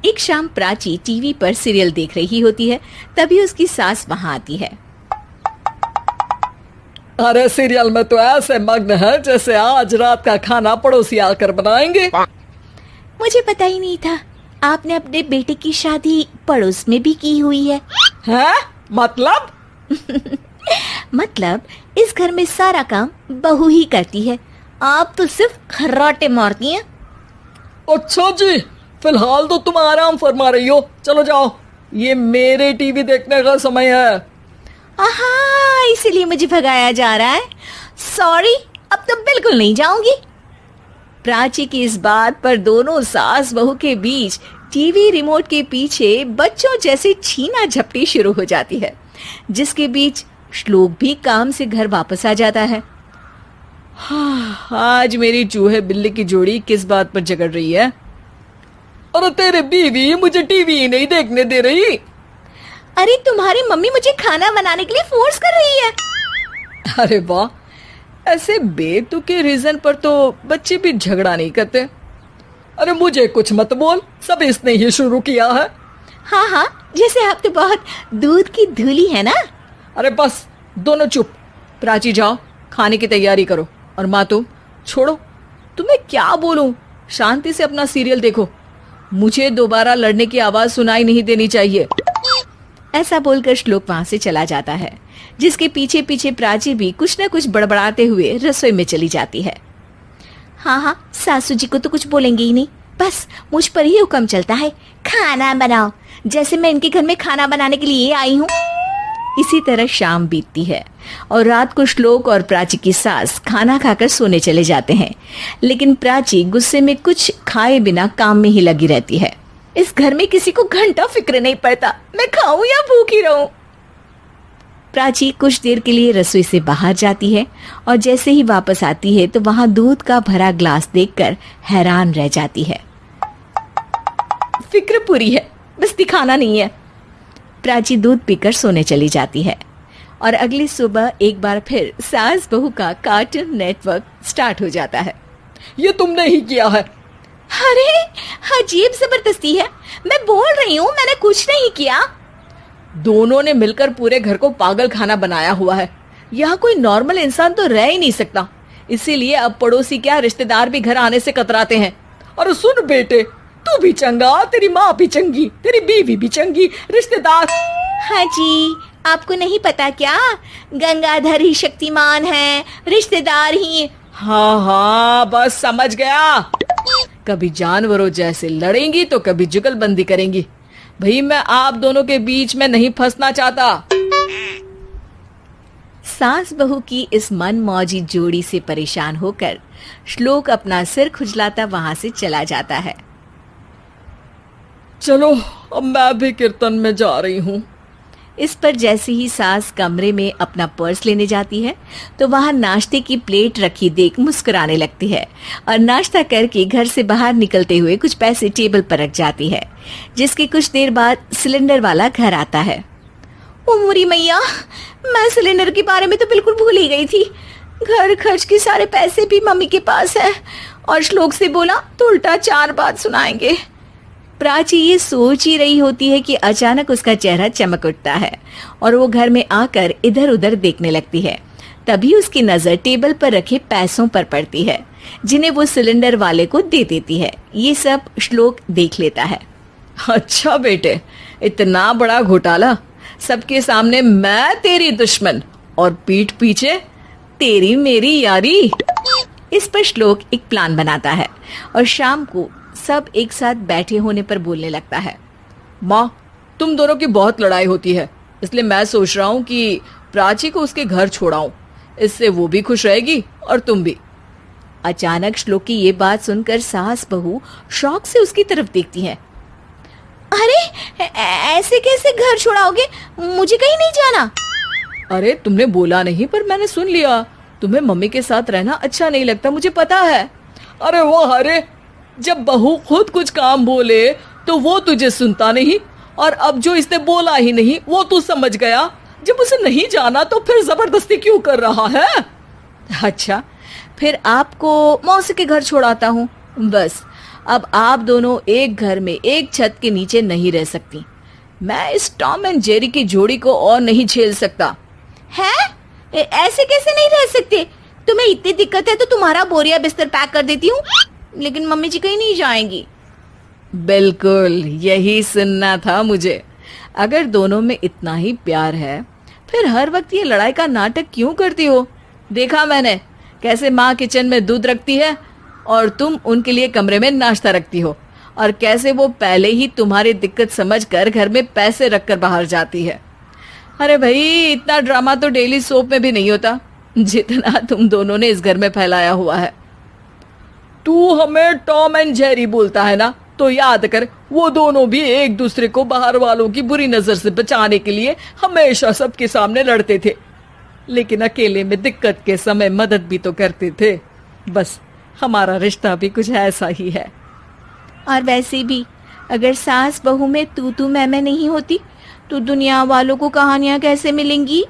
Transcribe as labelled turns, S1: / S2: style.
S1: एक शाम प्राची टीवी पर सीरियल देख रही होती है। तभी उसकी सास वहां आती है।
S2: अरे सीरियल में तो ऐसे मग्न है जैसे आज रात का खाना पड़ोसी आकर बनाएंगे।
S1: मुझे पता ही नहीं था आपने अपने बेटे की शादी पड़ोस में भी की हुई है।
S2: हैं? मतलब?
S1: मतलब इस घर में सारा काम बहू ही करती है, आप तो सिर्फ खर्राटे मारती हैं।
S2: अच्छा जी, फिलहाल तो तुम आराम फरमा रही हो, चलो जाओ, ये मेरे टीवी देखने का समय है।
S1: आहा, इसीलिए मुझे भगाया जा रहा है। सॉरी, अब तो बिल्कुल नहीं जाऊंगी। प्राची की इस बात पर दोनों सास बहू के बीच टीवी रिमोट के पीछे बच्चों जैसे छीना झपटी शुरू हो जाती है, जिसके बीच श्लोक भी काम से घर वापस आ जाता है।
S2: हाँ, आज मेरी चूहे बिल्ली की जोड़ी किस बात पर झगड़ रही है? अरे तेरे बीवी मुझे टीवी ही नहीं देखने दे रही।
S1: अरे तुम्हारी मम्मी मुझे खाना बनाने के लिए फोर्स कर रही है।
S2: अरे वाह, ऐसे बेतुके रीजन पर तो बच्चे भी झगड़ा नहीं करते। अरे मुझे कुछ मत बोल, सब इसने ही शुरू किया है।
S1: हाँ हाँ, जैसे आप तो बहुत दूध की धूली है ना।
S2: अरे बस, दोनों चुप। प्राची जाओ, खाने की तैयारी करो। और माँ तुम छोड़ो, तुम्हें क्या बोलूं, शांति से अपना सीरियल देखो, मुझे दोबारा लड़ने की आवाज सुनाई नहीं देनी चाहिए।
S1: ऐसा बोलकर श्लोक वहां से चला जाता है, जिसके पीछे पीछे प्राची भी कुछ न कुछ बड़बड़ाते हुए रसोई में चली जाती है। हाँ हाँ, सासू जी को तो कुछ बोलेंगे ही नहीं, बस मुझ पर ही हुक्म चलता है, खाना बनाओ, जैसे मैं इनके घर में खाना बनाने के लिए आई हूँ। इसी तरह शाम बीतती है और रात को श्लोक और प्राची की सास खाना खाकर सोने चले जाते हैं, लेकिन प्राची गुस्से में कुछ खाए बिना काम में ही लगी रहती है। इस घर में किसी को घंटा फिक्र नहीं पड़ता, मैं खाऊं या भूखी रहूं। प्राची कुछ देर के लिए रसोई से बाहर जाती है और जैसे ही वापस आती है तो वहां दूध का भरा ग्लास देखकर हैरान रह जाती है। फिक्र पूरी है, बस दिखाना नहीं है। प्राची दूध पीकर सोने चली जाती है और अगली सुबह एक बार फिर सास बहू का कार्टून नेटवर्क स्टार्ट हो जाता है।
S2: ये तुमने ही किया है।
S1: अरे अजीब जबरदस्ती है, मैं बोल रही हूँ मैंने कुछ नहीं किया।
S2: दोनों ने मिलकर पूरे घर को पागल खाना बनाया हुआ है। यहाँ कोई नॉर्मल इंसान तो रह ही नहीं सकता, इसीलिए अब पड़ोसी क्या रिश्तेदार भी घर आने से कतराते हैं। और सुन बेटे, तू भी चंगा, तेरी माँ भी चंगी, तेरी बीवी भी चंगी, रिश्तेदार।
S1: हाँ जी, आपको नहीं पता क्या, गंगाधर ही शक्तिमान है, रिश्तेदार ही।
S2: हाँ हाँ, बस समझ गया। कभी जानवरों जैसे लड़ेंगी तो कभी जुगलबंदी करेंगी। भाई मैं आप दोनों के बीच में नहीं फंसना चाहता।
S1: सास बहू की इस मनमौजी जोड़ी से परेशान होकर श्लोक अपना सिर खुजलाता वहां से चला जाता है।
S2: चलो अब मैं भी कीर्तन में जा रही हूँ।
S1: इस पर जैसे ही सास कमरे में अपना पर्स लेने जाती है तो वहां नाश्ते की प्लेट रखी देख मुस्कुराने लगती है और नाश्ता करके घर से बाहर निकलते हुए कुछ पैसे टेबल पर रख जाती है, जिसके कुछ देर बाद सिलेंडर वाला घर आता है। ओ मोरी मैया, मैं सिलेंडर के बारे में तो बिल्कुल भूल ही गई थी। घर खर्च के सारे पैसे भी मम्मी के पास है और श्लोक से बोला तो उल्टा 4 बात सुनाएंगे। प्राची ये सोच ही रही होती है कि अचानक उसका चेहरा चमक उठता है और वो घर में आकर इधर उधर देखने लगती है। तभी उसकी नजर टेबल पर रखे पैसों पर पड़ती है, जिन्हें वो सिलेंडर वाले को दे देती है। ये सब श्लोक देख लेता है।
S2: अच्छा बेटे, इतना बड़ा घोटाला, सबके सामने मैं तेरी दुश्मन और पीठ पीछे तेरी मेरी यारी।
S1: इस पर श्लोक एक प्लान बनाता है और शाम को सब एक साथ बैठे होने पर बोलने लगता है।
S2: माँ, तुम दोनों की बहुत लड़ाई होती है, इसलिए मैं सोच रहा हूँ कि प्राची को उसके घर छोड़ाऊं, इससे वो भी खुश रहेगी और तुम भी।
S1: अचानक श्लोक की ये बात सुनकर सास बहू शौक से उसकी तरफ देखती है। अरे ऐसे कैसे घर छोड़ाओगे, मुझे कहीं नहीं जाना।
S2: अरे तुमने बोला नहीं पर मैंने सुन लिया, तुम्हें मम्मी के साथ रहना अच्छा नहीं लगता, मुझे पता है। अरे वाह, अरे जब बहू खुद कुछ काम बोले तो वो तुझे सुनता नहीं, और अब जो इसने बोला ही नहीं वो तू समझ गया। जब उसे नहीं जाना तो फिर जबरदस्ती क्यों कर रहा है?
S1: अच्छा, फिर आपको मौसी के घर छोड़ाता हूँ, बस
S2: अब आप दोनों एक घर में एक छत के नीचे नहीं रह सकती। मैं इस टॉम एंड जेरी की जोड़ी को और नहीं झेल सकता।
S1: है? ऐसे कैसे नहीं रह सकते? तुम्हें इतनी दिक्कत है तो तुम्हारा बोरिया बिस्तर पैक कर देती हूँ, लेकिन मम्मी जी कहीं नहीं जाएंगी।
S2: बिल्कुल यही सुनना था मुझे। अगर दोनों में इतना ही प्यार है फिर हर वक्त ये लड़ाई का नाटक क्यों करती हो? देखा मैंने कैसे माँ किचन में दूध रखती है और तुम उनके लिए कमरे में नाश्ता रखती हो, और कैसे वो पहले ही तुम्हारी दिक्कत समझकर घर में पैसे रखकर बाहर जाती है। अरे भाई, इतना ड्रामा तो डेली सोप में भी नहीं होता जितना तुम दोनों ने इस घर में फैलाया हुआ है। तू हमें टॉम एंड जेरी बोलता है ना, तो याद कर वो दोनों भी एक दूसरे को बाहर वालों की बुरी नजर से बचाने के लिए हमेशा सबके सामने लड़ते थे, लेकिन अकेले में दिक्कत के समय मदद भी तो करते थे। बस हमारा रिश्ता भी कुछ ऐसा ही है।
S1: और वैसे भी अगर सास बहू में तू मैं नहीं होती तो दुनिया वालों को कहानियां कैसे मिलेंगी?